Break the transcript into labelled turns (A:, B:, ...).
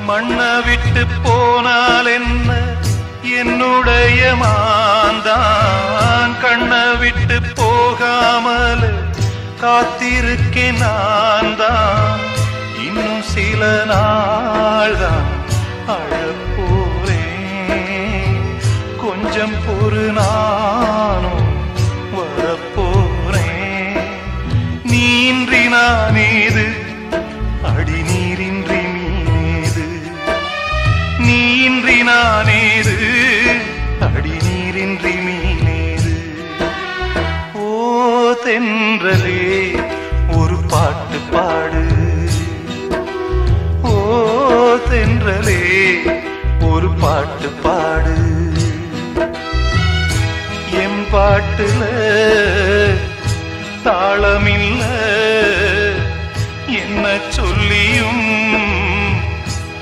A: மண்ணை விட்டு போனால் என்ன என்னுடைய மாந்தான் கண்ணை விட்டு போகாமல் காத்திருக்கேன் நான் தான் இன்னும் சில நாள் தான் அழப்போறேன் கொஞ்சம் பொறு நானும் வரப்போறேன் நீன்றி நானேது அடி நீரின்றி மீனேது நீன்றி நானேது அடி நீரின்றி மீனேது ஓ தென்றலே ஒரு பாட்டு பாடு ஓ தென்றலே ஒரு பாட்டு பாடு எம் பாட்டுல தாளமில்ல